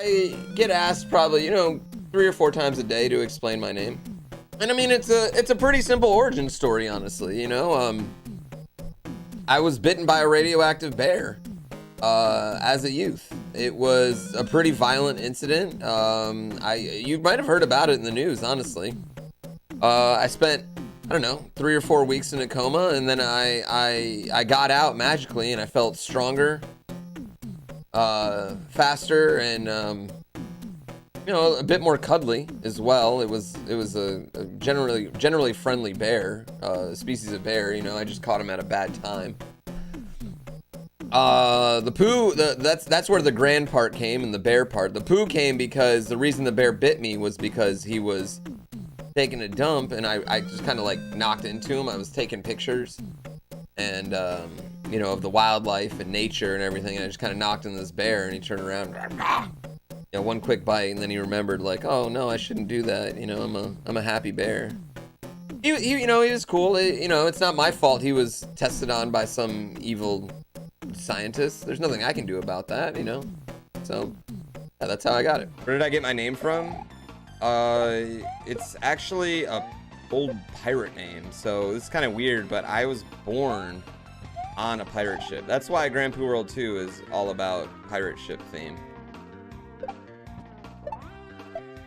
I get asked probably, you know, 3 or 4 times a day to explain my name. And I mean, it's a pretty simple origin story, honestly, you know. I was bitten by a radioactive bear as a youth. It was a pretty violent incident. You might have heard about it in the news, honestly. I spent, I don't know, 3 or 4 weeks in a coma, and then I got out magically, and I felt stronger, faster, and you know, a bit more cuddly as well. It was a generally friendly bear, species of bear. You know, I just caught him at a bad time. The poo, that's where the grand part came, and the bear part. The poo came because the reason the bear bit me was because he was taking a dump, and I just kind of like knocked into him. I was taking pictures, and you know, of the wildlife and nature and everything, and I just kind of knocked into this bear, and he turned around. You know, one quick bite, and then he remembered, like, oh no, I shouldn't do that. You know, I'm a happy bear. He you know, he was cool. You know, it's not my fault he was tested on by some evil scientist. There's nothing I can do about that, you know. So yeah, that's how I got it. Where did I get my name from? It's actually a old pirate name. So this is kind of weird, but I was born on a pirate ship. That's why GrandPooBear World 2 is all about pirate ship theme.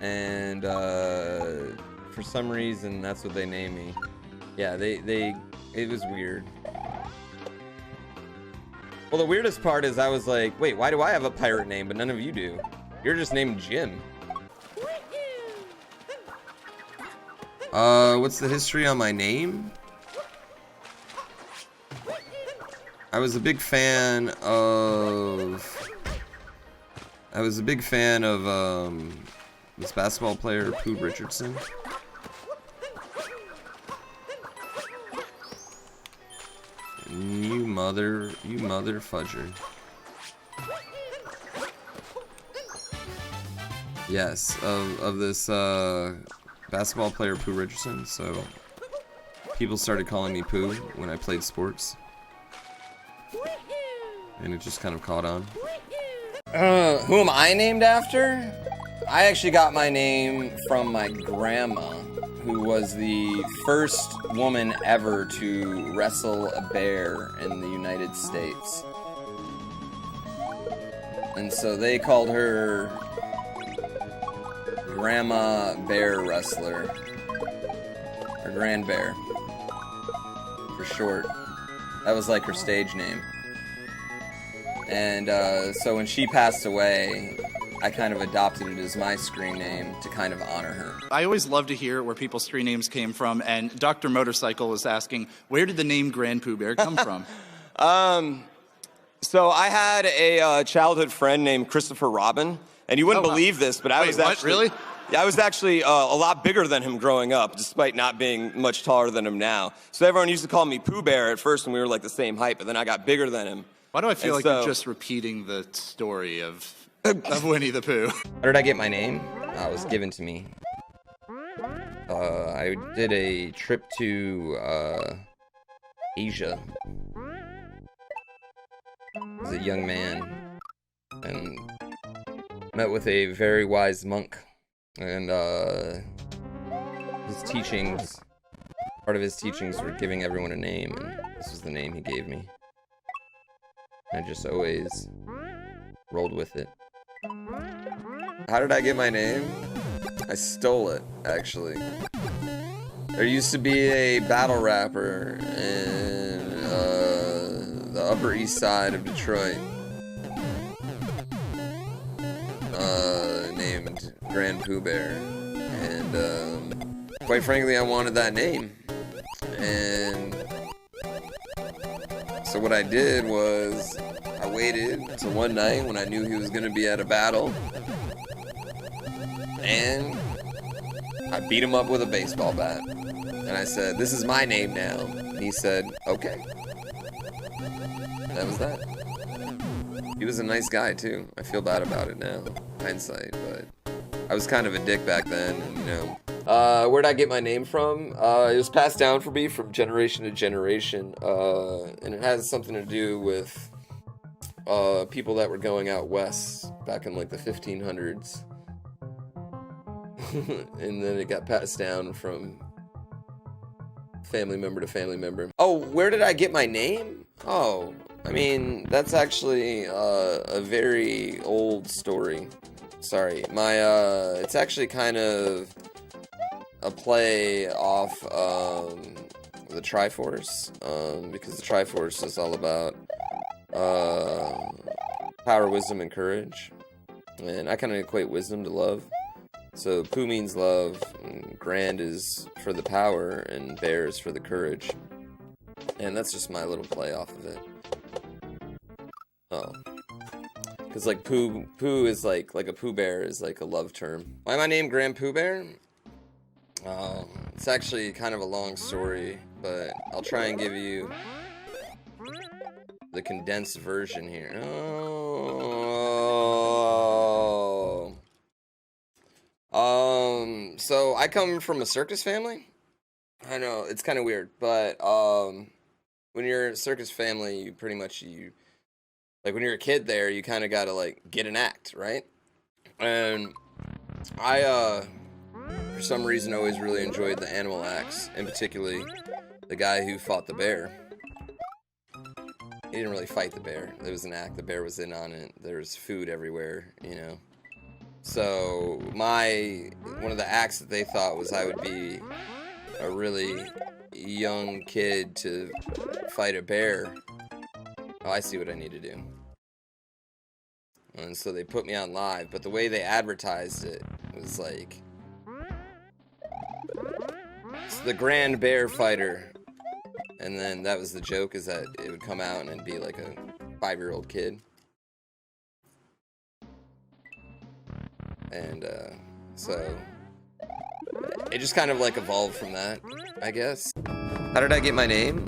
And for some reason that's what they named me. Yeah, it was weird. Well, the weirdest part is I was like, wait, why do I have a pirate name but none of you do? You're just named Jim. What's the history on my name? I was a big fan of this basketball player, POOBear Richardson. You mother fudger. Yes, of this basketball player, POOBear Richardson. So people started calling me Pooh when I played sports, and it just kind of caught on. Who am I named after? I actually got my name from my grandma, who was the first woman ever to wrestle a bear in the United States. And so they called her Grandma Bear Wrestler, or Grand Bear, for short. That was like her stage name. And so when she passed away, I kind of adopted it as my screen name to kind of honor her. I always love to hear where people's screen names came from, and Dr. Motorcycle is asking, where did the name GrandPooBear come from? So I had a childhood friend named Christopher Robin, and you wouldn't believe this, but I was actually... Really? Yeah, I was actually a lot bigger than him growing up, despite not being much taller than him now. So everyone used to call me POOBear at first when we were like the same height, but then I got bigger than him. Why do I feel like you're just repeating the story of Winnie the Pooh? How did I get my name? It was given to me. I did a trip to Asia as a young man, and met with a very wise monk, and his teachings, part of his teachings were giving everyone a name, and this was the name he gave me. I just always rolled with it. How did I get my name? I stole it, actually. There used to be a battle rapper in the Upper East Side of Detroit named GrandPooBear, and quite frankly, I wanted that name. And so what I did was I waited until one night when I knew he was going to be at a battle, and I beat him up with a baseball bat. And I said, "This is my name now." And he said, "Okay." And that was that. He was a nice guy too. I feel bad about it now, hindsight, but I was kind of a dick back then, and, you know. Where'd I get my name from? It was passed down for me from generation to generation, and it has something to do with people that were going out west back in like the 1500s. And then it got passed down from family member to family member. Oh, where did I get my name? Oh, I mean, that's actually a very old story. Sorry, it's actually kind of a play off the Triforce, because the Triforce is all about power, wisdom, and courage, and I kind of equate wisdom to love. So Poo means love, and Grand is for the power, and Bear is for the courage. And that's just my little play off of it. Oh. Because like Poo is like a POOBear is like a love term. Why am I named GrandPooBear? It's actually kind of a long story, but I'll try and give you the condensed version here. So I come from a circus family. I know, it's kind of weird, but when you're a circus family, you pretty much, like when you're a kid there, you kind of got to like get an act, right? And I for some reason always really enjoyed the animal acts, and particularly the guy who fought the bear. He didn't really fight the bear. It was an act. The bear was in on it. There was food everywhere, you know. So one of the acts that they thought was I would be a really young kid to fight a bear. Oh, I see what I need to do. And so they put me on live, but the way they advertised it was like, it's the Grand Bear Fighter. And then that was the joke, is that it would come out and it'd be like a 5-year-old kid. And so it just kind of like evolved from that, I guess. How did I get my name?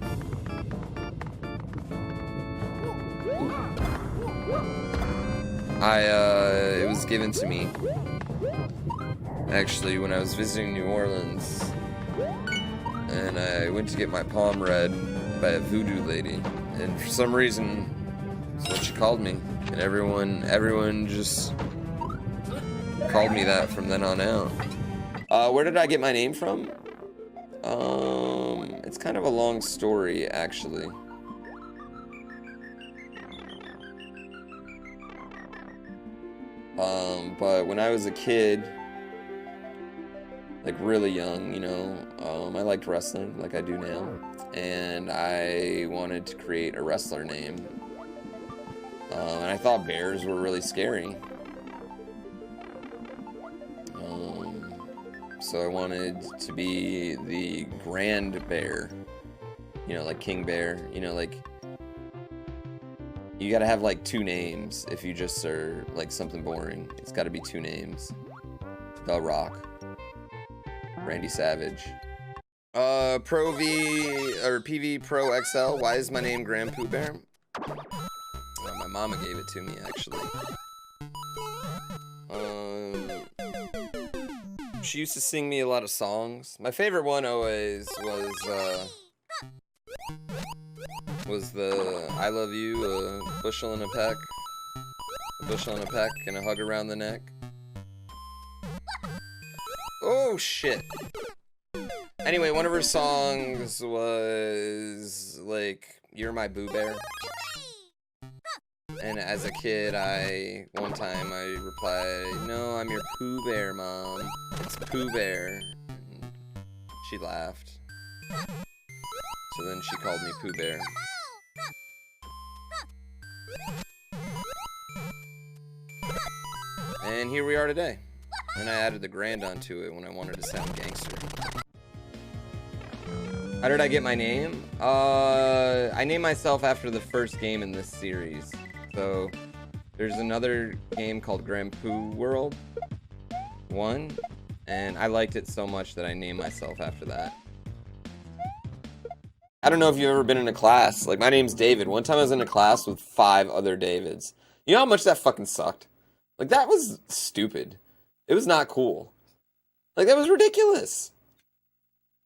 It was given to me actually when I was visiting New Orleans, and I went to get my palm read by a voodoo lady, and for some reason that's what she called me, and everyone just called me that from then on out. Where did I get my name from? It's kind of a long story, actually. But when I was a kid, like really young, you know, I liked wrestling like I do now, and I wanted to create a wrestler name. And I thought bears were really scary. So I wanted to be the Grand Bear, you know, like King Bear, you know, like, you gotta have like 2 names if you just are like something boring. It's gotta be 2 names. The Rock. Randy Savage. Pro V, or PV Pro XL, why is my name GrandPooBear? My mama gave it to me, actually. She used to sing me a lot of songs. My favorite one always was the I love you, a bushel and a peck. A bushel and a peck and a hug around the neck. Oh shit. Anyway, one of her songs was like, You're My Boo Bear. And as a kid, one time I replied, No, I'm your Pooh Bear, Mom. It's POOBear. And she laughed. So then she called me POOBear. And here we are today. And I added the grand onto it when I wanted to sound gangster. How did I get my name? I named myself after the first game in this series. So there's another game called GrandPoo World 1, and I liked it so much that I named myself after that. I don't know if you've ever been in a class. Like, my name's David. One time I was in a class with 5 other Davids. You know how much that fucking sucked? Like, that was stupid. It was not cool. Like, that was ridiculous.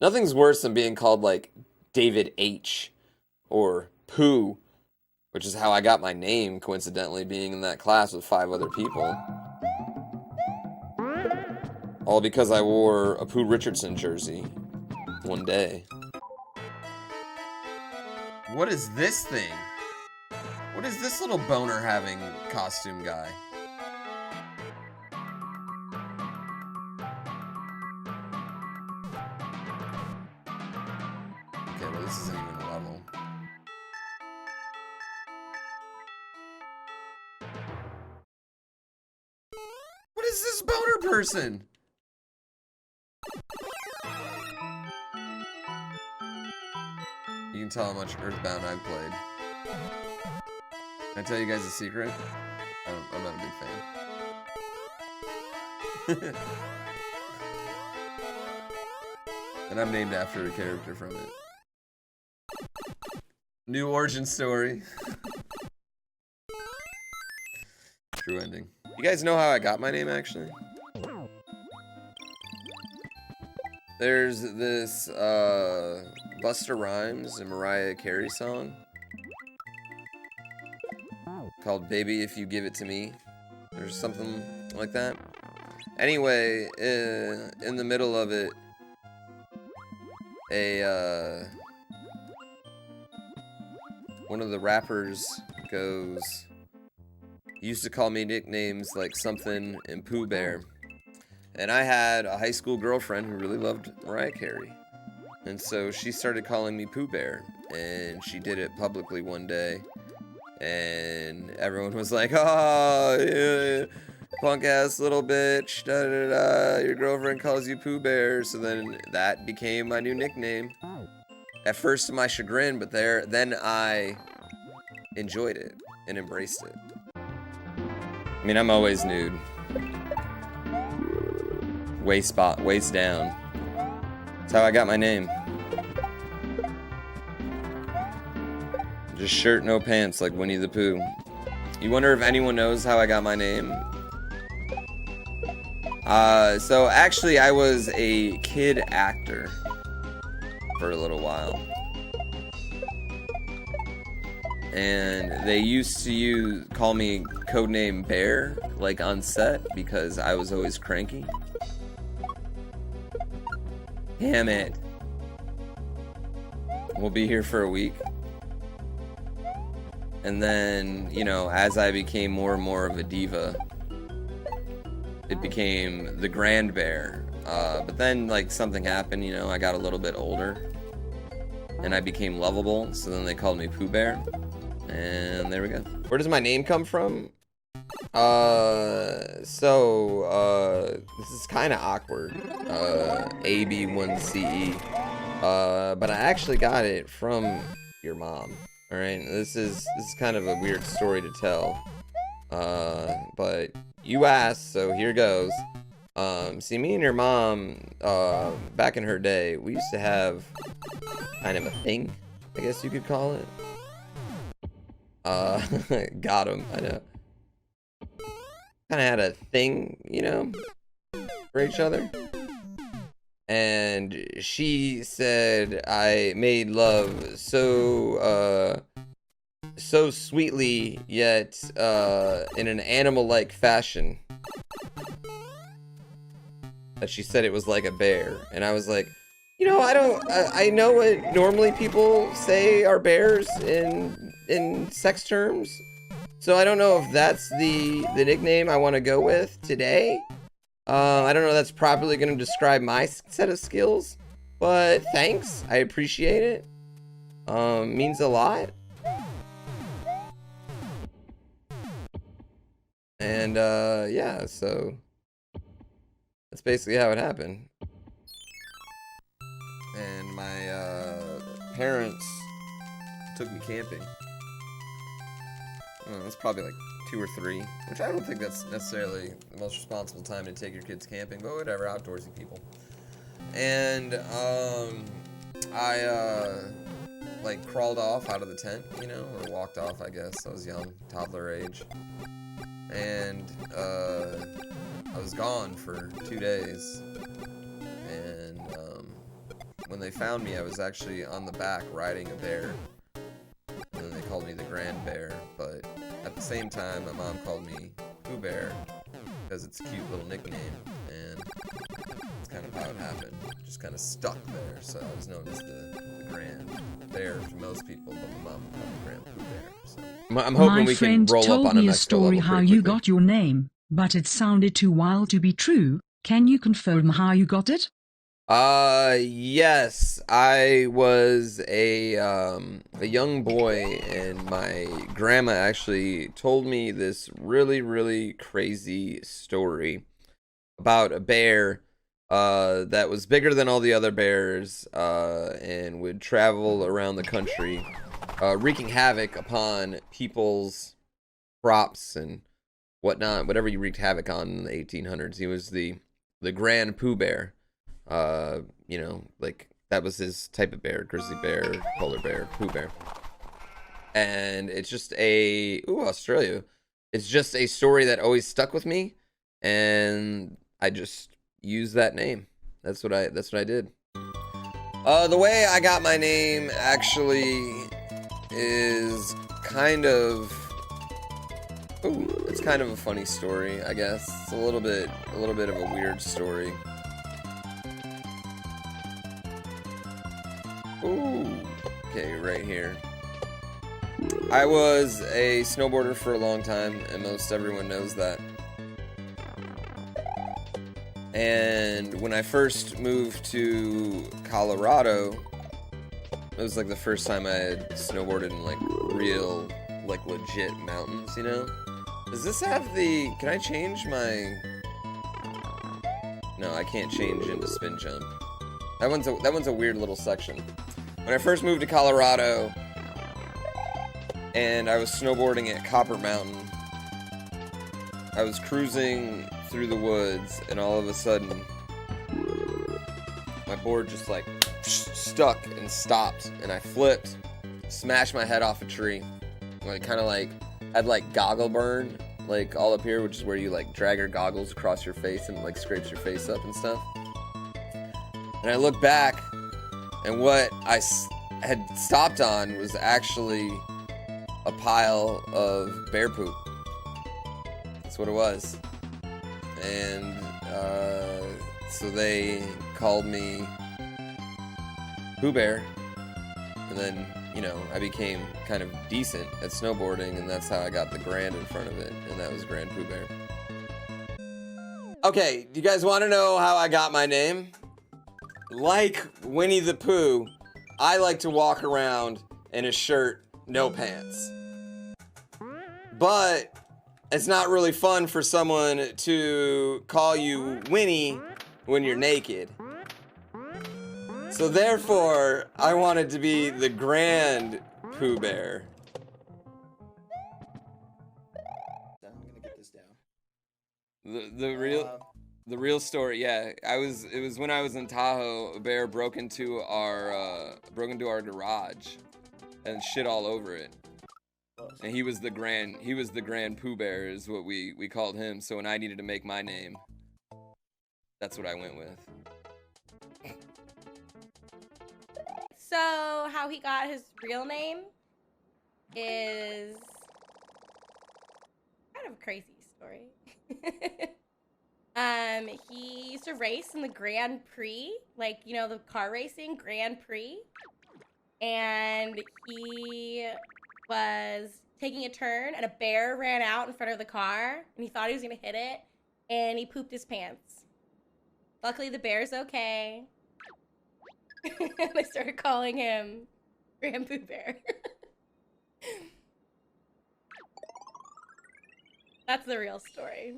Nothing's worse than being called, like, David H. or Pooh. Which is how I got my name, coincidentally, being in that class with 5 other people. All because I wore a Pooh Richardson jersey one day. What is this thing? What is this little boner having costume guy? Okay, well this isn't even a level. What is this boner person? You can tell how much Earthbound I've played. Can I tell you guys a secret? I'm not a big fan. And I'm named after a character from it. New origin story. True ending. You guys know how I got my name, actually? There's this, Busta Rhymes and Mariah Carey song called Baby If You Give It To Me. There's something like that. Anyway, in the middle of it, one of the rappers goes, he used to call me nicknames like something and POOBear. And I had a high school girlfriend who really loved Mariah Carey. And so she started calling me POOBear. And she did it publicly one day. And everyone was like, oh, yeah, punk ass little bitch, da da da, your girlfriend calls you POOBear. So then that became my new nickname. At first to my chagrin, but then I enjoyed it and embraced it. I mean, I'm always nude. Waist down. That's how I got my name. Just shirt, no pants, like Winnie the Pooh. You wonder if anyone knows how I got my name? So actually I was a kid actor for a little while. And they used to call me codename Bear, like on set, because I was always cranky. Damn it. We'll be here for a week. And then, you know, as I became more and more of a diva, it became the Grand Bear. But then, like, something happened, you know, I got a little bit older. And I became lovable, so then they called me POOBear. And there we go. Where does my name come from? This is kind of awkward. AB1CE. But I actually got it from your mom. All right, this is kind of a weird story to tell. But you asked, so here goes. See, me and your mom, back in her day, we used to have kind of a thing, I guess you could call it. Got him, I know. Kind of had a thing, you know, for each other. And she said I made love so sweetly, yet in an animal-like fashion, that she said it was like a bear. And I was like, you know, I know what normally people say are bears in sex terms. So I don't know if that's the nickname I want to go with today. I don't know if that's properly going to describe my set of skills, but thanks. I appreciate it. Means a lot. And, yeah, so that's basically how it happened. And my, parents took me camping. It's probably like 2 or 3, which I don't think that's necessarily the most responsible time to take your kids camping, but whatever, outdoorsy people. And I like crawled off out of the tent, you know, or walked off, I guess. I was young, toddler age. And I was gone for 2 days. And when they found me, I was actually on the back riding a bear. And then they called me the Grand Bear, but at the same time, my mom called me POOBear because it's a cute little nickname, and that's kind of how it happened. Just kind of stuck there, so I was known as the Grand Bear to most people, but my mom called me GrandPooBear. So I'm hoping we can roll up on an extra level pretty quickly. My friend told me a story how you got your name, but it sounded too wild to be true. Can you confirm how you got it? Yes, I was a young boy, and my grandma actually told me this really, really crazy story about a bear that was bigger than all the other bears and would travel around the country wreaking havoc upon people's crops and whatnot, whatever you wreaked havoc on in the 1800s. He was the GrandPooBear. You know, like that was his type of bear: grizzly bear, polar bear, POOBear. And it's just Australia. It's just a story that always stuck with me, and I just used that name. That's what I did. The way I got my name actually is kind of it's kind of a funny story, I guess. It's a little bit of a weird story. Okay, right here. I was a snowboarder for a long time, and most everyone knows that. And when I first moved to Colorado, it was like the first time I had snowboarded in like real, like legit mountains, you know? Does this have the... Can I change my... No, I can't change into spin jump. That one's a weird little section. When I first moved to Colorado, and I was snowboarding at Copper Mountain, I was cruising through the woods, and all of a sudden, my board just like stuck and stopped, and I flipped, smashed my head off a tree. Like kind of like had like goggle burn, like all up here, which is where you like drag your goggles across your face and like scrapes your face up and stuff. And I look back, and what I had stopped on was actually a pile of bear poop. That's what it was. And so they called me POOBear, and then, you know, I became kind of decent at snowboarding, and that's how I got the grand in front of it, and that was GrandPooBear. Okay, do you guys want to know how I got my name? Like Winnie the Pooh, I like to walk around in a shirt, no pants. But it's not really fun for someone to call you Winnie when you're naked. So therefore, I wanted to be the GrandPooBear. I'm gonna get this down. The real story, yeah. It was when I was in Tahoe, a bear broke into our garage and shit all over it. And he was the GrandPooBear is what we called him. So when I needed to make my name, that's what I went with. So how he got his real name is kind of a crazy story. He used to race in the Grand Prix, like, you know, the car racing Grand Prix. And he was taking a turn, and a bear ran out in front of the car, and he thought he was gonna hit it, and he pooped his pants. Luckily, the bear's okay. They started calling him GrandPooBear. That's the real story.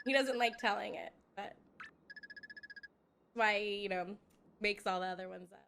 He doesn't like telling it, but that's why he, you know, makes all the other ones up.